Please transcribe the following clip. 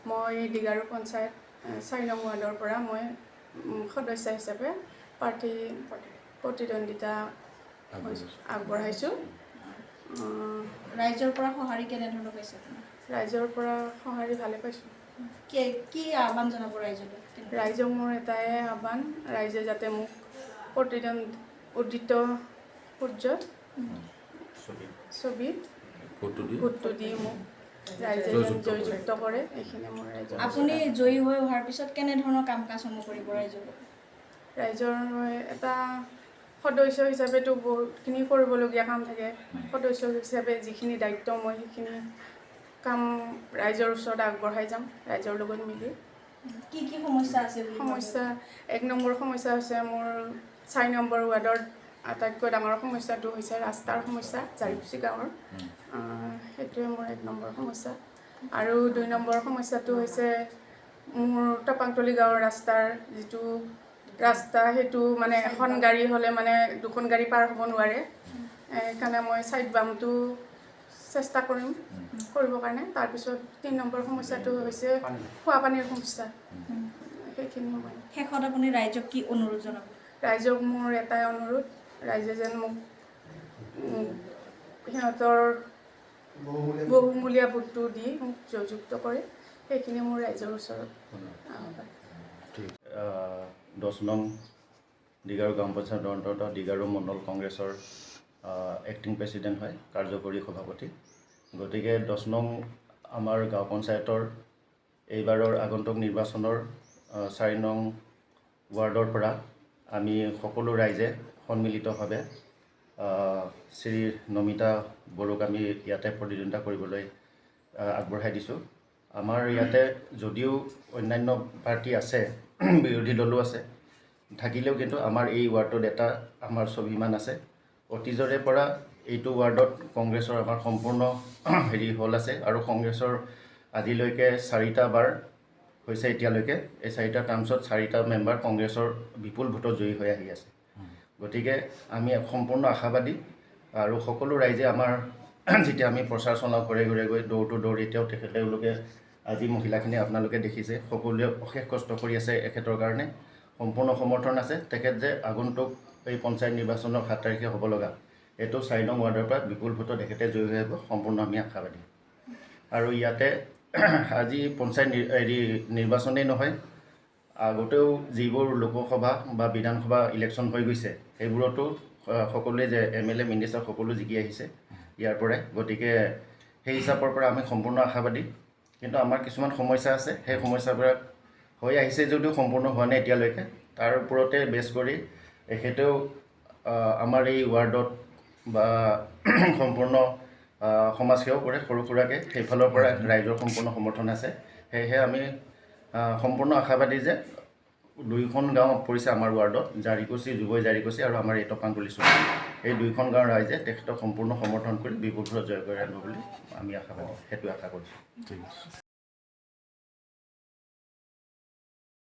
মই ডিগাৰু পঞ্চায়ত 4 নং ৱাৰ্ডৰ পৰা মই সদস্য হিচাপে প্ৰাৰ্থী প্ৰতিদ্বন্দ্বিতা আগবঢ়াইছোঁ। ৰাইজৰ পৰা সঁহাৰি কেনেধৰণৰ পাইছে? ৰাইজৰ পৰা সঁহাৰি ভালে পাইছোঁ। কি আহ্বান জনাব ৰাইজলৈ? ৰাইজক মোৰ এটাই আহ্বান, ৰাইজে যাতে মোক উদিত সূৰ্যত ছবিত ভোটটো দি মোক ৰাইজে জয়যুক্ত কৰে, এইখিনি মোৰ ৰাইজৰ। আপুনি জয়ী হৈ অহাৰ পিছত কেনেধৰণৰ কাম কাজসমূহ কৰিব ৰাইজৰ? ৰাইজৰ এটা সদস্য হিচাপেতো বহুতখিনি কৰিবলগীয়া কাম থাকে। সদস্য হিচাপে যিখিনি দায়িত্ব মই সেইখিনি কাম ৰাইজৰ ওচৰত আগবঢ়াই যাম, ৰাইজৰ লগত মিলি। কি সমস্যা আছে? সমস্যা 1 নম্বৰ সমস্যা হৈছে মোৰ 4 নম্বৰ ৱাৰ্ডৰ আটাইতকৈ ডাঙৰ সমস্যাটো হৈছে ৰাস্তাৰ সমস্যা, জাৰিকুছি গাঁৱৰ। সেইটোৱে মোৰ 1 নম্বৰ সমস্যা। আৰু 2 নম্বৰ সমস্যাটো হৈছে মোৰ টপাংতলী গাঁৱৰ ৰাস্তাৰ যিটো ৰাস্তা, সেইটো মানে এখন গাড়ী হ'লে মানে 2খন গাড়ী পাৰ হ'ব নোৱাৰে। সেইকাৰণে মই ছাইড বামটো চেষ্টা কৰিবৰ কাৰণে। তাৰপিছত 3 নম্বৰ সমস্যাটো হৈছে খোৱা পানীৰ সমস্যা। সেইখিনি মই শেষত আপুনি ৰাইজক কি অনুৰোধ জনাব? ৰাইজক মোৰ এটাই অনুৰোধ, ৰাইজে যেন মোক সিহঁতৰ বহুমূলীয়া ভোটটো দি মোক জয়যুক্ত কৰে, সেইখিনি মোৰ ৰাইজৰ ওচৰত। 10 নং ডিগাৰু গ্ৰাম পঞ্চায়তৰ অন্তৰ্গত ডিগাৰু মণ্ডল কংগ্ৰেছৰ এক্টিং প্ৰেছিডেণ্ট হয়, কাৰ্যকৰী সভাপতি। গতিকে 10 নং আমাৰ গাঁও পঞ্চায়তৰ এইবাৰৰ আগন্তুক নিৰ্বাচনৰ 4 নং ৱাৰ্ডৰ পৰা আমি সকলো ৰাইজে সন্মিলিতভাৱে শ্ৰী নমিতা বড়োক আমি ইয়াতে প্ৰতিদ্বন্দ্বিতা কৰিবলৈ আগবঢ়াই দিছোঁ। আমাৰ ইয়াতে যদিও অন্যান্য পাৰ্টি আছে, বিৰোধী দলো আছে, থাকিলেও কিন্তু আমাৰ এই ৱাৰ্ডত এটা আমাৰ স্বাভিমান আছে। অতীজৰে পৰা এইটো ৱাৰ্ডত কংগ্ৰেছৰ আমাৰ সম্পূৰ্ণ হল আছে, আৰু কংগ্ৰেছৰ আজিলৈকে 4টা বাৰ হৈছে এতিয়ালৈকে। এই 4টা টাৰ্মছত 4টা মেম্বাৰ কংগ্ৰেছৰ বিপুল ভোটত জয়ী হৈ আহি আছে। গতিকে আমি সম্পূৰ্ণ আশাবাদী, আৰু সকলো ৰাইজে আমাৰ যেতিয়া আমি প্ৰচাৰ চলাওঁ ঘৰে ঘৰে গৈ ড'ৰ টু ড'ৰ, এতিয়াও তেওঁলোকে আজি মহিলাখিনি আপোনালোকে দেখিছে, সকলোৱে অশেষ কষ্ট কৰি আছে এখেতৰ কাৰণে। সম্পূৰ্ণ সমৰ্থন আছে। তেখেত যে আগন্তুক এই পঞ্চায়ত নিৰ্বাচনৰ 7 তাৰিখে হ'ব লগা, এইটো 4 নং ৱাৰ্ডৰ পৰা বিপুল ভোটত তেখেতে জয়ী হৈ আহিব, সম্পূৰ্ণ আমি আশাবাদী। আৰু ইয়াতে আজি পঞ্চায়ত নিৰ্বাচনেই নহয়, আগতেও যিবোৰ লোকসভা বা বিধানসভা ইলেকশ্যন হৈ গৈছে, সেইবোৰতো সকলোৱে যে MLA মিনিষ্টাৰ সকলো জিকি আহিছে ইয়াৰ পৰাই। গতিকে সেই হিচাপৰ পৰা আমি সম্পূৰ্ণ আশাবাদী। কিন্তু আমাৰ কিছুমান সমস্যা আছে, সেই সমস্যাবিলাক হৈ আহিছে যদিও সম্পূৰ্ণ হোৱা নাই এতিয়ালৈকে। তাৰ ওপৰতে বেছ কৰি এখেতেও আমাৰ এই ৱাৰ্ডত বা সম্পূৰ্ণ সমাজসেৱাও কৰে সৰু সুৰাকৈ, সেইফালৰ পৰা ৰাইজৰ সম্পূৰ্ণ সমৰ্থন আছে। সেয়েহে আমি সম্পূৰ্ণ আশাবাদী যে 2খন গাঁও পৰিছে আমাৰ ৱাৰ্ডত, জাৰিকুছি, জুবৈ জাৰিকুছি আৰু আমাৰ এই টপাংতলী চুবুৰী। এই 2খন গাঁৱৰ ৰাইজে তেখেতক সম্পূৰ্ণ সমৰ্থন কৰি বিপুল ভোটত জয় কৰি আনিব বুলি আমি আশাবাদী, সেইটো আশা কৰিছোঁ। ঠিক আছে।